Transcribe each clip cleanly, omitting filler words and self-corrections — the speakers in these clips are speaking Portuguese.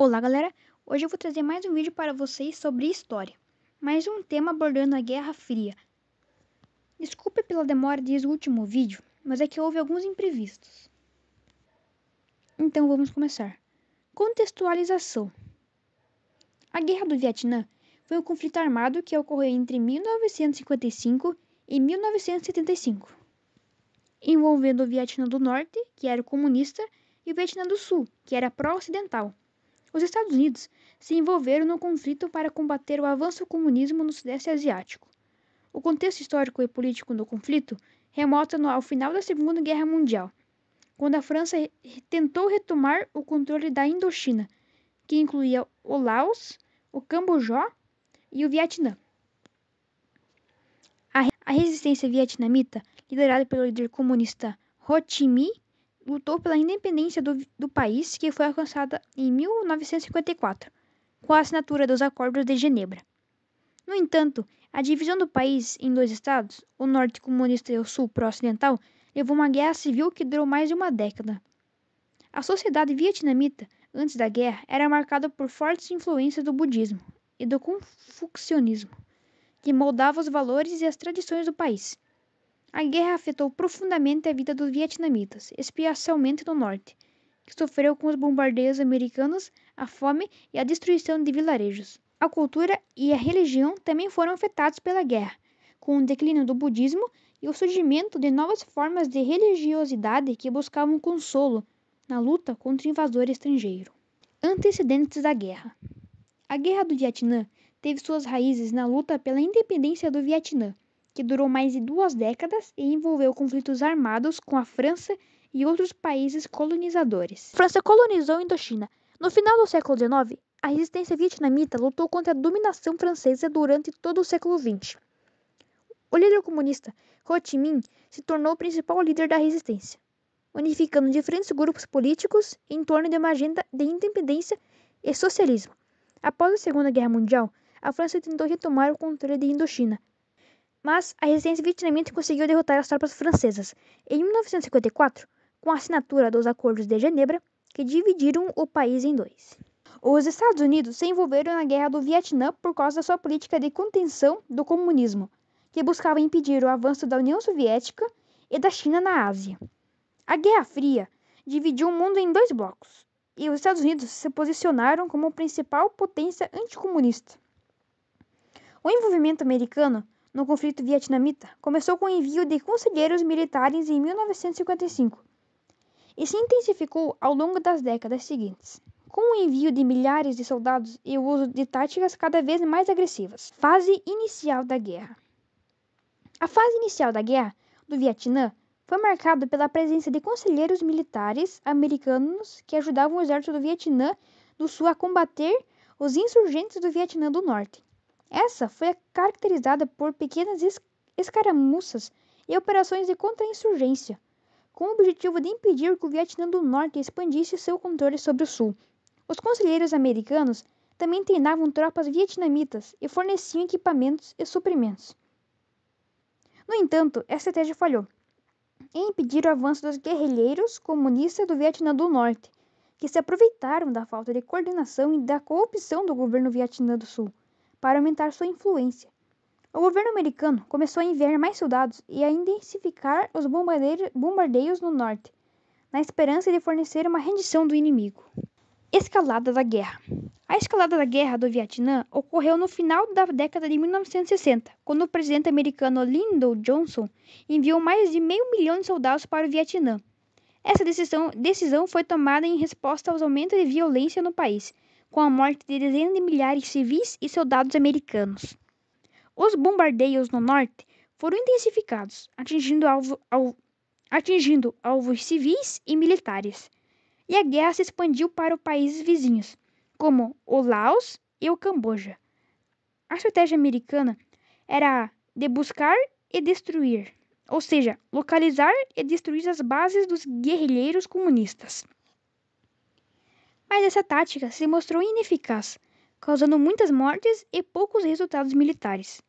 Olá galera, hoje eu vou trazer mais um vídeo para vocês sobre história, mais um tema abordando a Guerra Fria. Desculpe pela demora desde o último vídeo, mas é que houve alguns imprevistos. Então vamos começar. Contextualização. A Guerra do Vietnã foi um conflito armado que ocorreu entre 1955 e 1975, envolvendo o Vietnã do Norte, que era comunista, e o Vietnã do Sul, que era pró-ocidental. Os Estados Unidos se envolveram no conflito para combater o avanço do comunismo no Sudeste Asiático. O contexto histórico e político do conflito remonta ao final da Segunda Guerra Mundial, quando a França tentou retomar o controle da Indochina, que incluía o Laos, o Camboja e o Vietnã. A resistência vietnamita, liderada pelo líder comunista Ho Chi Minh, lutou pela independência do país, que foi alcançada em 1954, com a assinatura dos Acordos de Genebra. No entanto, a divisão do país em dois estados, o norte comunista e o sul pró-ocidental, levou a uma guerra civil que durou mais de uma década. A sociedade vietnamita, antes da guerra, era marcada por fortes influências do budismo e do confucionismo, que moldavam os valores e as tradições do país. A guerra afetou profundamente a vida dos vietnamitas, especialmente no norte, que sofreu com os bombardeios americanos, a fome e a destruição de vilarejos. A cultura e a religião também foram afetados pela guerra, com o declínio do budismo e o surgimento de novas formas de religiosidade que buscavam consolo na luta contra o invasor estrangeiro. Antecedentes da guerra. A Guerra do Vietnã teve suas raízes na luta pela independência do Vietnã, que durou mais de 2 décadas e envolveu conflitos armados com a França e outros países colonizadores. A França colonizou a Indochina. No final do século XIX, a resistência vietnamita lutou contra a dominação francesa durante todo o século XX. O líder comunista Ho Chi Minh se tornou o principal líder da resistência, unificando diferentes grupos políticos em torno de uma agenda de independência e socialismo. Após a Segunda Guerra Mundial, a França tentou retomar o controle de Indochina, mas a resistência vietnamita conseguiu derrotar as tropas francesas em 1954, com a assinatura dos Acordos de Genebra, que dividiram o país em dois. Os Estados Unidos se envolveram na Guerra do Vietnã por causa da sua política de contenção do comunismo, que buscava impedir o avanço da União Soviética e da China na Ásia. A Guerra Fria dividiu o mundo em dois blocos, e os Estados Unidos se posicionaram como a principal potência anticomunista. O envolvimento americano no conflito vietnamita começou com o envio de conselheiros militares em 1955 e se intensificou ao longo das décadas seguintes, com o envio de milhares de soldados e o uso de táticas cada vez mais agressivas. Fase inicial da guerra. A fase inicial da guerra do Vietnã foi marcada pela presença de conselheiros militares americanos que ajudavam o exército do Vietnã do Sul a combater os insurgentes do Vietnã do Norte. Essa foi caracterizada por pequenas escaramuças e operações de contra-insurgência, com o objetivo de impedir que o Vietnã do Norte expandisse seu controle sobre o Sul. Os conselheiros americanos também treinavam tropas vietnamitas e forneciam equipamentos e suprimentos. No entanto, essa estratégia falhou em impedir o avanço dos guerrilheiros comunistas do Vietnã do Norte, que se aproveitaram da falta de coordenação e da corrupção do governo Vietnã do Sul para aumentar sua influência. O governo americano começou a enviar mais soldados e a intensificar os bombardeios no norte, na esperança de fornecer uma rendição do inimigo. Escalada da guerra. A escalada da guerra do Vietnã ocorreu no final da década de 1960, quando o presidente americano Lyndon Johnson enviou mais de 500 mil de soldados para o Vietnã. Essa decisão foi tomada em resposta aos aumentos de violência no país, com a morte de dezenas de milhares de civis e soldados americanos. Os bombardeios no norte foram intensificados, atingindo alvos civis e militares, e a guerra se expandiu para os países vizinhos, como o Laos e o Camboja. A estratégia americana era de buscar e destruir, ou seja, localizar e destruir as bases dos guerrilheiros comunistas. Mas essa tática se mostrou ineficaz, causando muitas mortes e poucos resultados militares.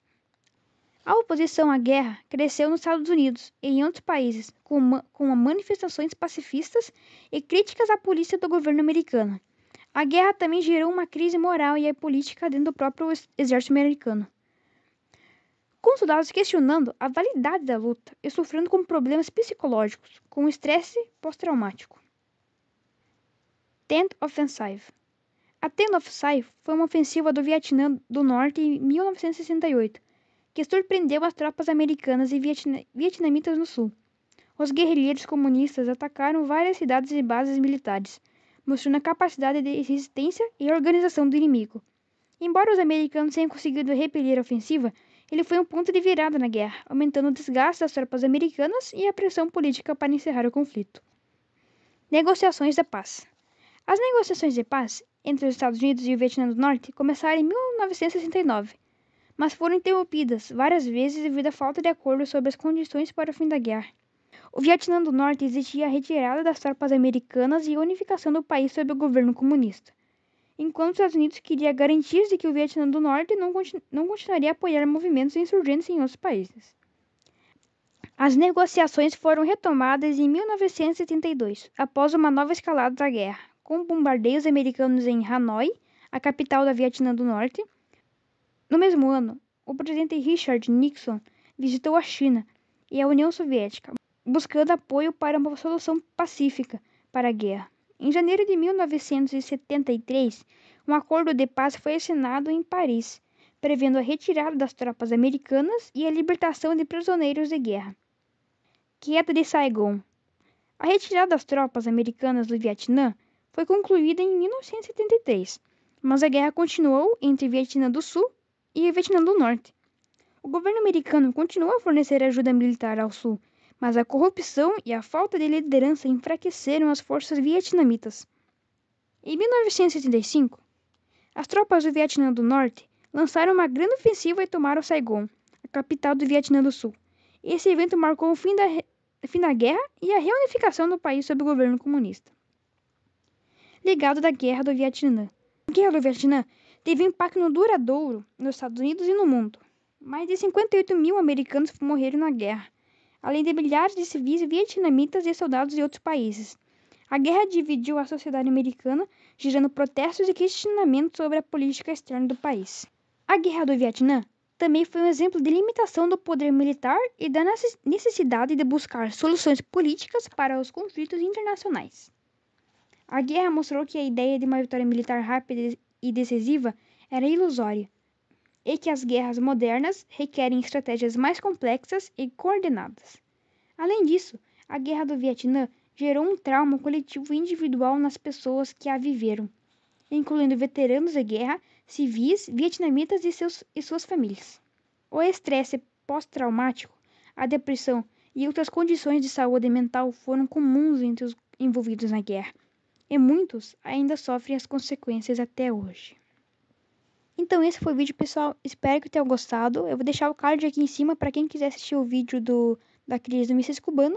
A oposição à guerra cresceu nos Estados Unidos e em outros países, com manifestações pacifistas e críticas à polícia do governo americano. A guerra também gerou uma crise moral e política dentro do próprio exército americano, com soldados questionando a validade da luta e sofrendo com problemas psicológicos, com estresse pós-traumático. Tent Offensive. A Tent Offensive foi uma ofensiva do Vietnã do Norte em 1968, que surpreendeu as tropas americanas e vietnamitas no sul. Os guerrilheiros comunistas atacaram várias cidades e bases militares, mostrando a capacidade de resistência e organização do inimigo. Embora os americanos tenham conseguido repelir a ofensiva, ele foi um ponto de virada na guerra, aumentando o desgaste das tropas americanas e a pressão política para encerrar o conflito. Negociações da paz. As negociações de paz entre os Estados Unidos e o Vietnã do Norte começaram em 1969, mas foram interrompidas várias vezes devido à falta de acordo sobre as condições para o fim da guerra. O Vietnã do Norte exigia a retirada das tropas americanas e a unificação do país sob o governo comunista, enquanto os Estados Unidos queria garantias de que o Vietnã do Norte não continuaria a apoiar movimentos insurgentes em outros países. As negociações foram retomadas em 1972, após uma nova escalada da guerra, com bombardeios americanos em Hanoi, a capital da Vietnã do Norte. No mesmo ano, o presidente Richard Nixon visitou a China e a União Soviética, buscando apoio para uma solução pacífica para a guerra. Em janeiro de 1973, um acordo de paz foi assinado em Paris, prevendo a retirada das tropas americanas e a libertação de prisioneiros de guerra. Queda de Saigon. A retirada das tropas americanas do Vietnã foi concluída em 1973, mas a guerra continuou entre o Vietnã do Sul e o Vietnã do Norte. O governo americano continuou a fornecer ajuda militar ao Sul, mas a corrupção e a falta de liderança enfraqueceram as forças vietnamitas. Em 1975, as tropas do Vietnã do Norte lançaram uma grande ofensiva e tomaram Saigon, a capital do Vietnã do Sul. Esse evento marcou o fim da guerra e a reunificação do país sob o governo comunista. Legado da Guerra do Vietnã. A Guerra do Vietnã teve um impacto duradouro nos Estados Unidos e no mundo. Mais de 58 mil americanos morreram na guerra, além de milhares de civis vietnamitas e soldados de outros países. A guerra dividiu a sociedade americana, gerando protestos e questionamentos sobre a política externa do país. A Guerra do Vietnã também foi um exemplo de limitação do poder militar e da necessidade de buscar soluções políticas para os conflitos internacionais. A guerra mostrou que a ideia de uma vitória militar rápida e decisiva era ilusória, e que as guerras modernas requerem estratégias mais complexas e coordenadas. Além disso, a Guerra do Vietnã gerou um trauma coletivo e individual nas pessoas que a viveram, incluindo veteranos de guerra, civis, vietnamitas e suas famílias. O estresse pós-traumático, a depressão e outras condições de saúde mental foram comuns entre os envolvidos na guerra, e muitos ainda sofrem as consequências até hoje. Então esse foi o vídeo, pessoal. Espero que tenham gostado. Eu vou deixar o card aqui em cima para quem quiser assistir o vídeo da crise do mísseis cubanos.